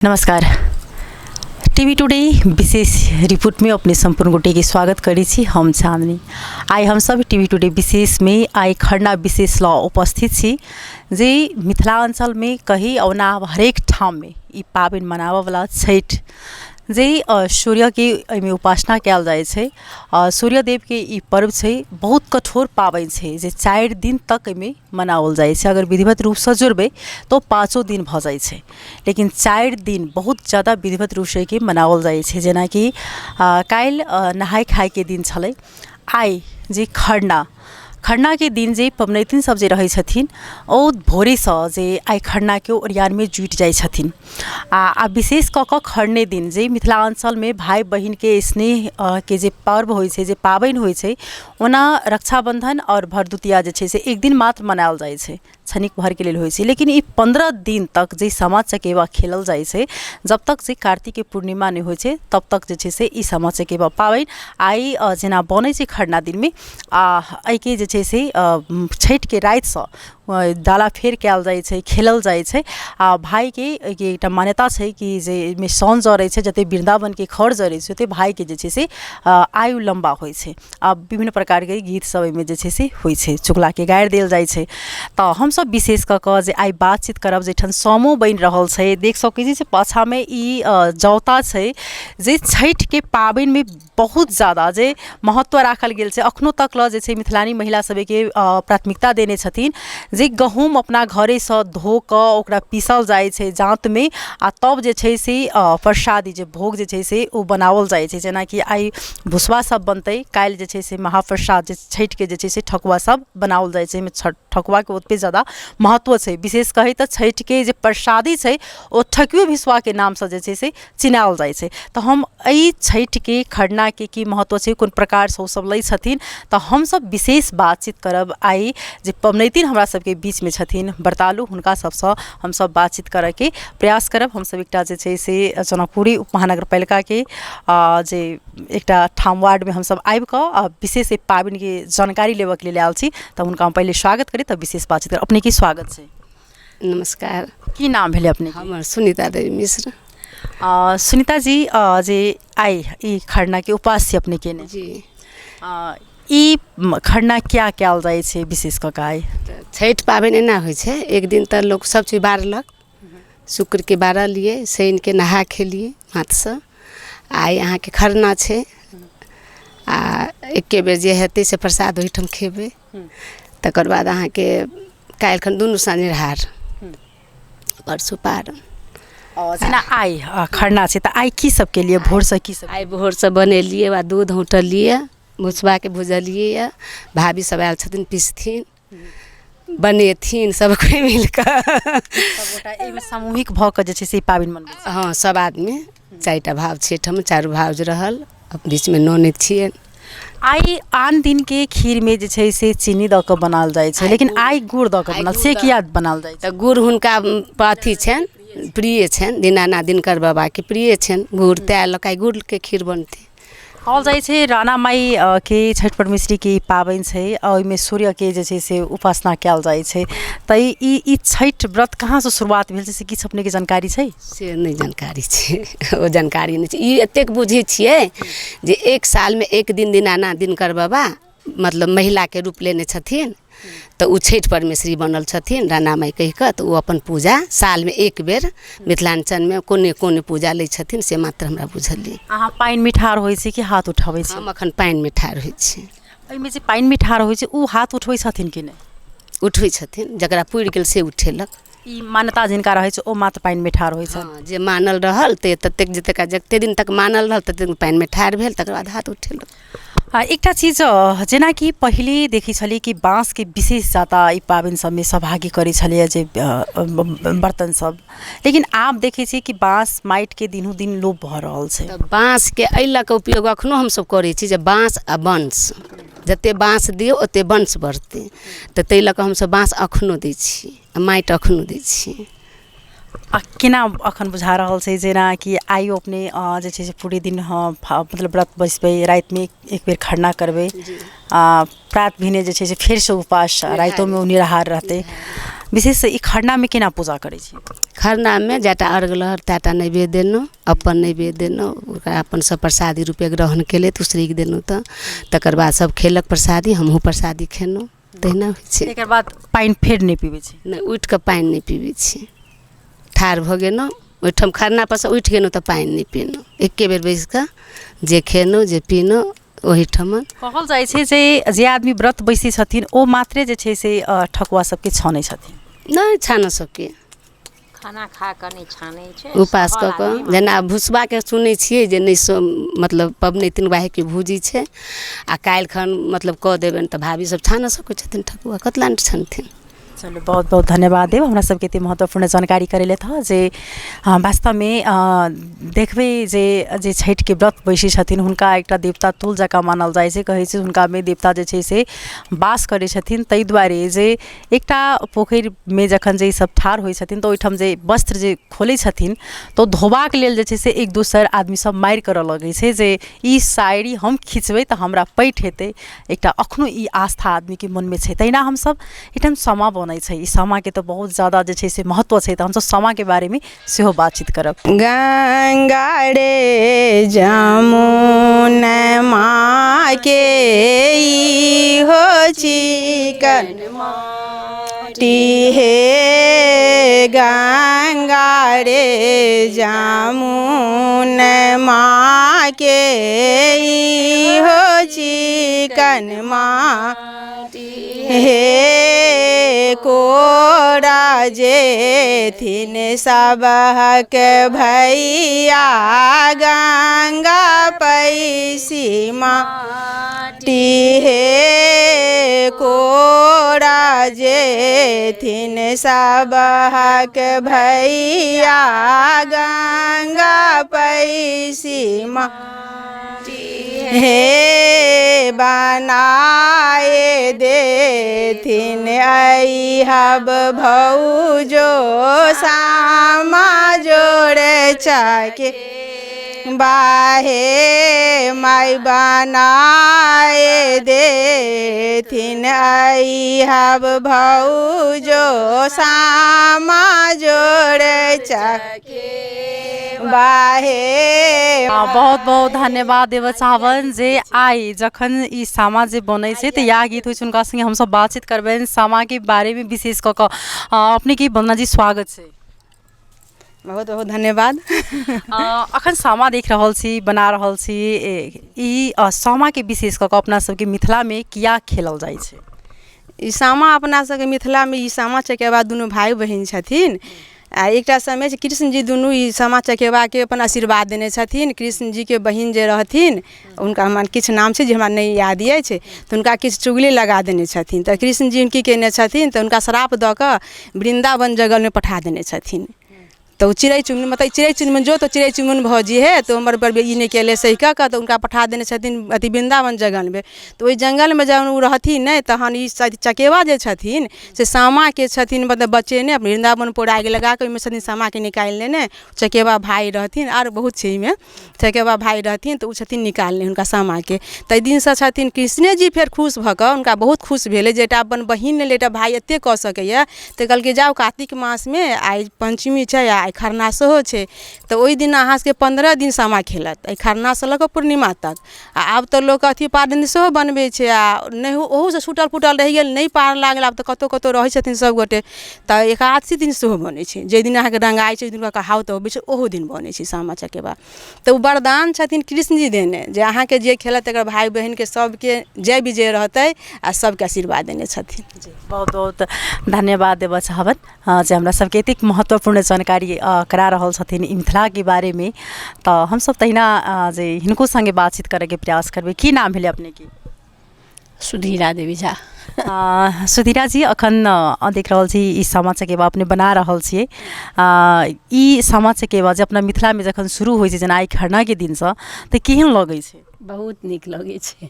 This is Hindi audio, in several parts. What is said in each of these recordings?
नमस्कार। टीवी टुडे विशेष रिपोर्ट में अपने संपूर्ण गोटे के स्वागत करी छी हम चांदनी। आई हम सब टीवी टुडे विशेष में आई खरना विशेष ल उपस्थित छी जे मिथिलांचल में कहीं औना हरेक ठाम में ई पाबन मनावा वाला छठ जे सूर्य के एमे उपासना कयल जाय छै। सूर्यदेव के ई पर्व छै, बहुत कठोर पाबन छै जे 4 दिन तक एमे मनाओल जाय छै। अगर विधिवत रूप से जोड़बे तो 5 दिन भ जाय छै, लेकिन 4 दिन बहुत ज़्यादा विधिवत रूप से के मनाओल जाय छै। जेना कि काल्हि नहाय खाय के दिन छलै, आई जे खरना के दिन जे पबनैतिन सब जे रहै छथिन ओ भोरे से जे आई खरना के ओरियान में जुट जाय छथिन। आ विशेष कऽ खरने दिन जे मिथिलांचल में भाई बहिन के स्नेह के जे पर्व होइ छै, जे पाबन होइ छै, ओना रक्षाबंधन और भरदुतिया जे छै से एक दिन मात्र मनायल जाय छै, क्षणिक भर के लेल होइ छै। लेकिन ई 15 दिन तक जे सामा चकेवा खेलल जाय छै, जब तक जे कार्तिक के पूर्णिमा नहीं होइ छै तब तक जे छै से ई सामा चकेवा पाबन आई जेना बनै छै खरना दिन में आई के जे छै से छठ के रात से डाला फेर कयल जाय छै, खेलल जाय छै। भाई के एकटा मान्यता छै कि जे में सन जरै छै, जते वृंदावन के खर जरै छै ओते भाई के जे छै से आयु लंबा होइ छै। विभिन्न प्रकार के गीत सब में जे छै से होइ छै, चुगला के गारि देल जाय छै। तो हम सब विशेष कऽ जे आई बातचीत करब जेठन सोमो बन रहल छै, देख सकै छी पाछा में ई जौता छै जे छठ के पाबन में बहुत ज़्यादा जे महत्व राखल गेल छै। अखनो तक ल जे छै मिथिलानी महिला सब के प्राथमिकता देने छथिन जे गहूम अपना घरे से धो कऽ ओकरा पीसल जाय छै जांत में, आ तब जे छै से प्रसादी जे भोग जे छै से ओ बनावल जाय छै। जेना कि आई भुसवा सब बनतै, काल्हि जे छै से महाप्रसाद जे छठ के जे छै से ठकुआ सब बनावल जाय छै। ठकुआ के ओतबे ज़्यादा महत्व छै। विशेष कही तो छठ के जे प्रसादी छै ओ ठकुए भिसवा के नाम से जे छै से चिनावल जाय छै। तो हम एई छठ के खरना के की महत्व छै, कोन प्रकार से ओ सब लै छथिन, तो हम सब विशेष बातचीत करब आई जे पबनैतिन हमरा सबके बीच में छथिन व्रतालु, हुनका सबसँ हम सब बातचीत करे के प्रयास करब। हम सब एकटा जे छै से जनकपुरी उपमहानगरपालिका के जे एकटा ठाम वार्ड में हम सब आबि कऽ विशेष पाबन के जानकारी लेबऽ के लेल आयल छी। तो हुनका हम पहले स्वागत करी, तब विशेष बातचीत कर। अपने की स्वागत छै। नमस्कार। की नाम भेले अपने? हमर सुनीता देवी मिश्र। सुनीता जी जे आई ई खरना के उपास्य अपने केने जी, ई खरना क्या कयल जाय छै विशेष कऽ के? आई छठ पाबन एना होइ छै, एक दिन तऽ लोग सब चीज बारलक, शुक्र के बारह लिए, शनि के नहा खेलिए हाथ से। आई अहाँ के खरना छै आ एके बेर जे हेतै से प्रसाद ओहिठाम खेबै। तकर बाद अहाँ के काल्हि खन दुनू साँझहार परसू पार। जेना आई खरना छै तऽ आई की सब के लिए भोर से की सब? आई भोर से बनेलिए वा दूध औटलिए, भुसबा के भुजलिए, भाभी सब आयल छथिन पिसथिन बनेथिन सब कोई मिलकर। सबगोटा एमे सामूहिक भ के जे छै से पाबन मनबै छै। हाँ, सब आदमी 4टा भाव छठ हम 4 भाव रहल, बीच में ननद छिए। आई आन दिन के खीर में जे छै से चीनी द के बनाल जाय छै, लेकिन आई गुड़ द के बनल से किया बनाल जाय छै? तऽ गुड़ हुनका अथी छनि, प्रिय छनि, दीनानाथ दिनकर बाबा के प्रिय छनि गुड़, तैं लऽ कऽ गुड़ के खीर बनतै। कहल जाय छै राणा माई के छठ परमेश्वरी के पाबन छै, ओहिमे सूर्य के जे छै से उपासना कयल जाय छै। तऽ ई छठ व्रत कहाँ से शुरुआत भेल छै से किछु अपने के जानकारी छै? से नहीं जानकारी छै, ओ जानकारी नहीं छै। ई एतेक बुझै छियै जे एक साल में एक दिन दीनानाथ दिनकर बाबा मतलब महिला के रूप लेने छथिन, तो उ छठ परमेश्वरी बनल छथिन राणा माई कहि कऽ। तो अपन पूजा साल में एक बेर मिथिलांचल में कोने कोने पूजा लै छथिन, से मात्र हमरा बुझलिए। अहाँ पानि में ठाढ़ होइ छै कि हाथ उठाबै छै? हम अखन पानि में ठाढ़ होइ छी। एहिमे जे पानि में ठाढ़ होइ छै उ हाथ उठबै छथिन कि नहि? उठबै छथिन, जकरा पुरि गेल से उठेलक। ई मान्यता जिनका रहै छै ओ मात्र पानि में ठाढ़ होइ छै? हाँ, जे मानल रहल ते ततेक जते दिन तक मानल रहल ततेक पानि में ठाढ़ भेल, तकर बाद हाथ उठेलक। एकटा चीज जेना कि पहिले देखै छलिए कि बाँस के विशेष ज्यादा ई पाबन सब में सहभागी करै छलिए जे बर्तन सब, लेकिन आब देखै छी कि बाँस माटि के दिनों दिन लोप भऽ रहल छै। बाँस के एहि लऽ कऽ उपयोग अखनो हम सब करै छी जे बाँस आ बंश, जते बाँस दियौ ओते बंश बढ़तै, तऽ ताहि लऽ कऽ हम सब बाँस अखनो दै छी आ माटि अखनो दै छी। केना अखन बुझा रहल छै जेना कि आइयो अपने जे छै से पूरे दिन मतलब व्रत बसबै, राति में एक बेर खरना करबै, प्रात भिने जे छै से फेर से उपास राइतों में निराहार रहतै। विशेष ई खरना में केना पूजा करै छी? खरना में जटा अर्घ लहर ताटा नैवेद्य देलहुँ, अपन नैवेद्य देलहुँ, ओकरा अपन सब प्रसादी रूपे ग्रहण केले उसरीके देलहुँ। तऽ तकर बाद सब खेलक प्रसादी, हमहूँ प्रसादी खेलहुँ। तहिना होइ छै। एकर बाद पानि फेर नहि पीबै छी? नहि, उठि कऽ पानि नहि पीबै छी। ठाढ़ भऽ गेलहुँ, ओहिठाम खरना पर सँ उठि गेलहुँ तऽ पानि नहि पीलहुँ। एके बेर बैस कऽ जे खेलहुँ जे पीलहुँ ओहीठमन। कहल जाइ छै जे आदमी व्रत बैसै छथिन ओ मात्रे जे छै से ठकुआ सबके छानै छथिन। नहि छान सके, खाना खा कऽ नहि छानै छै, उपास कऽ कऽ। जेना भुसबाके सुनै छियै जे नहि मतलब पबनैतिन वाहेके भूजी छै आ काल्हि खन मतलब कऽ देबनि तऽ भाभी सब छान सकै छथिन ठकुआ, कतला नहि छानथिन। चलो बहुत बहुत धन्यवाद देव हमरा सबके एते महत्वपूर्ण जानकारी करेले था जे वास्तव में देखबै जे छठि के व्रत बैसै छथिन हुनका एकटा देवता तुल जकाँ मानल जाइ छै। कहै छै हुनका में देवता जे छै से वास करै छथिन। ताहि दुआरे जे एकटा पोखरि में जखन जे सब ठाढ़ होइ छथिन तऽ ओहिठाम जे वस्त्र जे खोलै छथिन तऽ धोबाक लेल जे छै से एक दोसर आदमी सब मारि करऽ लगै छै जे ई साड़ी हम खिंचबै तऽ हमरा पैठ हेतै। एकटा अखनो ई आस्था आदमी के मन में छै। तहिना हम सब एठाम समा बनै छै। ई समा के तो बहुत ज्यादा जे छै से महत्व छै। तऽ हम सब समा के बारे में सेहो बातचीत करब। गंगा रे जमुना के ई हो चिकन माटी हे, गंगा रे जमुना के ई हो चिकन माटी हे, कोरा जेथिन सबहक भैया गंगा पैसी माटी हे, कोरा जेथिन सबहक भैया गंगा पैसी माटी हे, बनाए देथिन अइहब भौजो सामा जोड़े चाके बाहे माई, बनाए देथिन अइहब भौजो सामा जोड़े चाके बाहे। बहुत बहुत धन्यवाद देव चाहबन जे आई जखन ई सामा जे बनै छै तऽ या गीत होइ छै हुनका संगे हमसब बातचीत करबनि सामा के बारे में विशेष कऽ अपने के वंदना जी स्वागत छै। बहुत बहुत धन्यवाद। अखन सामा देख रहल छी, बना रहल छी। ई सामा के विशेष कऽ अपना सबके मिथिला में किया खेलल जाइ छै? ई सामा अपना सबके मिथिला में ई सामा चकेबा दुनू भाई बहिन छथिन। आ एकटा समय छै कृष्ण जी दुनू ई सामा चकेबा के अपन आशीर्वाद देने छथिन। कृष्ण जी के बहिन जे रहथिन हुनका हमरा किछु नाम छै जे हमरा नहि याद अछि, तऽ हुनका किछु चुगली लगा देने छथिन। तऽ कृष्ण जी की केने छथिन तऽ हुनका श्राप दऽ कऽ वृन्दावन जंगल में पठा देने छथिन। तो चिड़ै चुनमुन मतलब चिड़ै चुनमुन जो तो चिड़ै चुनमुन भौजी है तो हमर पर ई नहीं केले सही कह के तो उनका पठा देने छथिन अथी वृन्दावन जंगल में। तो ओहि जंगल में जब वो रहथिन नहीं तहन ई चकेबा जे छथिन से सामा के छथिन मतलब बच्चे ने वृन्दावन पर आगि लगा के ओहिमे छथिन सामा के निकालि लेने। चकेबा भाई रहथिन आर बहुत छै में चकेबा भाई रहथिन तो ओ छथिन निकालने हुनका सामा के। ताहि दिन से छथिन कृष्णे जी फेर खुश भऽ कऽ हुनका बहुत खुश भेलै जे एकटा अपन बहिन लेल एकटा भाई एते कऽ सकैया। तऽ कहलकै जाउ कातिक मास में आइ पंचमी छै आ खरना सेहो छै तऽ ओहि दिन अहाँ सबके 15 दिन सामा खेलत एहि खरना से लऽ कऽ पूर्णिमा तक। आ आब तऽ लोक अथी पारन सेहो बनबै छै आ नहि ओहू से छूटल फूटल रहि गेल नहि पार लागल आब तऽ कतौ कतौ रहै छथिन सब गोटे तऽ एकादशी दिन सेहो बनै छै। जाहि दिन अहाँके रंगाइ छै ओहि दिन कहावत अबै छै ओहो दिन बनै छै सामा चकेबा। तऽ ओ वरदान छथिन कृष्ण जी देने जे अहाँके जे खेलत तकर भाई बहिन के सबके जय विजय रहतै आ सबके आशीर्वाद देने छथिन। बहुत बहुत धन्यवाद देव चाहबन जे हमरा सबके एतेक महत्वपूर्ण जानकारी करा रहल छथिन ई मिथिला के बारे में। तऽ हम सब तहिना जे हिनको संगे बातचीत करे के प्रयास करबै। की नाम भेलै अपने के? सुधीरा देवी झा। सुधीरा जी अखन देख रहल छी ई सामा चकेबा अपने बना रहल छियै। ई सामा चकेबा जे अपना मिथिला में जखन शुरू होइ छै जेना आई खरना के दिन से तऽ केहन लगै छै? बहुत नीक लगै छै।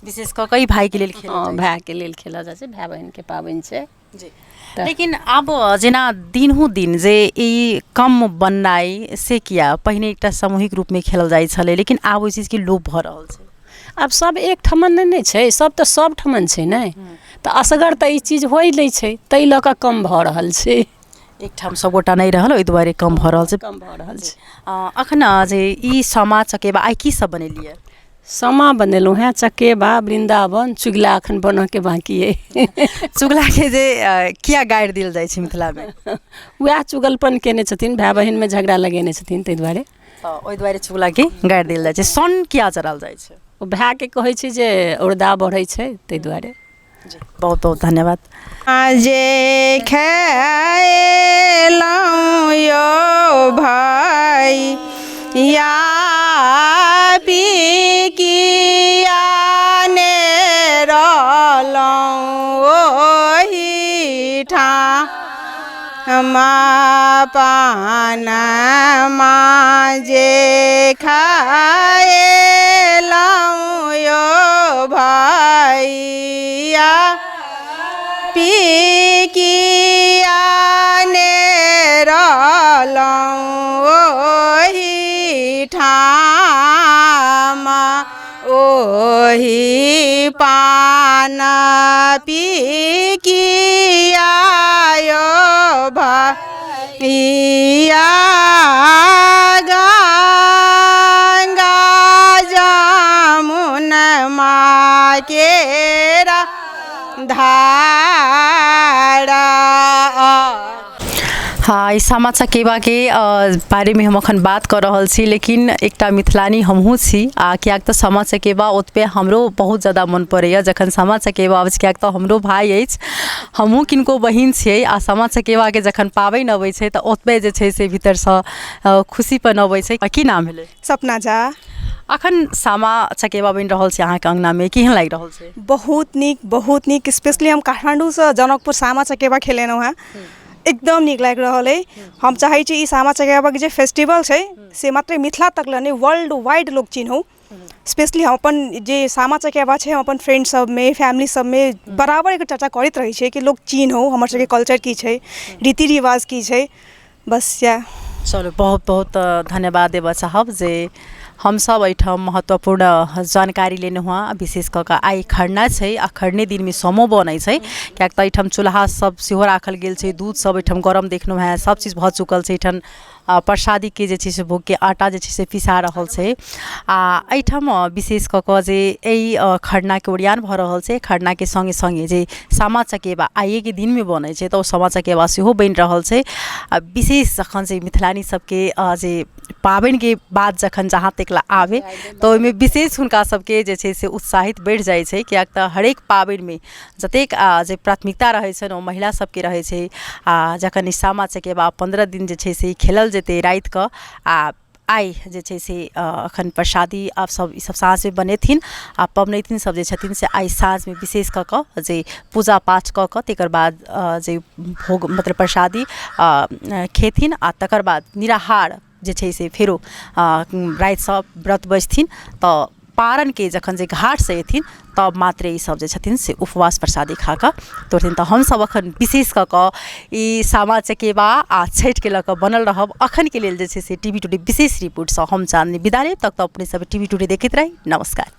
विशेष कऽ कई भाई के लेल खेलल भाई के लेल खेलल जाइ छै, भाई बहन के पाबनि छै। जी लेकिन आब जेना दिनहु दिन जे ई कम बननाइ से किया? पहिने एकटा सामूहिक रूप में खेलल जाइ छलै लेकिन आब ओहि चीज के लोप भऽ रहल छै। अब सब एक ठमन नहीं छै, सब तो सब ठमन छै ने, तो असगर तो ई चीज होइ नहीं छै, तै लऽ कऽ कम भऽ रहल छै। एक ठाम सबगोटा नहीं रहल ओहि दुआरे कम भऽ रहल छै। कम भऽ रहल छै। अखन जे ई सामा चकेबा आइ की सब बनेलियै? सामा बनेलहुँ हैं, चकेबा, वृंदावन, चुगला अखन बनऽ के बाकी है। चुगला के जे किया गाड़ि देल जाइ छै मिथिला में? वएह चुगलपन केने छथिन, भाय बहिन में झगड़ा लगेने छथिन, ताहि दुआरे ओहि दुआरे चुगला के गाड़ि देल जाइ छै। सन किया जराल जाइ छै? ओ भाय के कहै छै जे औरदा बढ़ै छै, ताहि दुआरे। बहुत बहुत धन्यवाद। जे खेलौं यो भाई या पिकिया ने रहलौं ओही ठामा पानमा जे खेलौं यो भैया पिकिया ने रहलौं ओही ठामा ओही पान पिकिया यो भैया गंगा जमुन माँ केरा धारा। हाँ, ई सामा चकेबा के बारे में हम अखन बात कर रहल छी, लेकिन एकटा मिथिलानी हमहूँ छी आ कियाक तऽ सामा चकेबा ओतबे हमरो बहुत ज़्यादा मन पड़ैए। जखन सामा चकेबा अबै छै, कियाक तऽ हमरो भाई अछि, हमहूँ किनको बहिन छियै आ सामा चकेबा के जखन पाबनि अबै छै तऽ ओतबे जे छै से भीतरसँ खुशीपन अबै छै। की नाम भेलै? सपना झा। अखन सामा चकेबा बनि रहल छै अहाँके अंगना में, केहन लागि रहल छै? बहुत नीक। स्पेशली हम काठमांडू से जनकपुर सामा चकेबा खेलेलहुँ हैं, एकदम नीक लागि रहल है। हम चाहै छी ई सामा चकेबा के जे फेस्टिवल छै से मात्र मिथिला तक ले नहीं, वर्ल्ड वाइड लोग चिन्हौ। स्पेशली हम अपन जे सामा चकेबा छै हम अपन फ्रेंड सब में, फैमिली सब में बराबर एक चर्चा करैत रहै छै कि लोग चिन्हौ हमर सबके कल्चर की छै, रीति रिवाज की छै। बस या चलो, बहुत बहुत धन्यवाद देबऽ चाहब जे हम सब एहिठाम महत्वपूर्ण जानकारी लेने हुआ। विशेष कऽ कऽ आइ खरना छै आ खरने दिन में समो बनै छै, कियाक तऽ एहिठाम चूल्हा सब सेहो राखल गेल छै, दूध सब एहिठाम गरम देखलहुँ हैं, सब चीज भऽ चुकल छै। एहिठाम प्रसादी के जे छै से भोग के आटा जे छै से पिसा रहल छै आ एहिठाम विशेष कऽ कऽ जे एहि खरना के ओरियान भऽ रहल छै। खरना के संगे संगे जे सामा चकेबा आइए के दिन में बनै छै तऽ ओ सामा चकेबा सेहो बनि रहल छै। विशेष जखन से मिथिलानी सबके जे पाबनि के बाद जखन जहाँ तक आवे तऽ ओहिमे विशेष हुनका सबके जे छै से उत्साहित बढ़ि जाइ छै, कियाक तऽ हरेक पाबनि में जतेक जे प्राथमिकता रहै छै ओ महिला सबके रहै छै। आ जखन ई सामा चकेबा 15 दिन जे छै से खेलल जेतै राति कऽ आ आइ जे छै से अखन प्रसादी आप सब ई सब साँझ में बनेथिन आ पबनैतिन सब जे छथिन से आइ साँझ में विशेष कऽ कऽ जे पूजा पाठ कऽ कऽ तकर बाद जे भोग मतलब प्रसादी खेथिन आ तकर बाद निराहार जे छै से फेरो रातिसँ व्रत बजथिन। तऽ पारण के जखन जे घाट से एथिन तब मात्र ई सब जे छथिन से उपवास प्रसादी खा कऽ तोड़थिन। तऽ हम सब अखन विशेष कऽ कऽ ई सामा चकेबा आ छठि के लऽ कऽ बनल रहब। अखन के लेल जे छै से टीवी टुडे विशेष रिपोर्ट सँ हम चाँदनी विदा लेब। तक तऽ अपने सब टीवी टुडे देखैत रही। नमस्कार।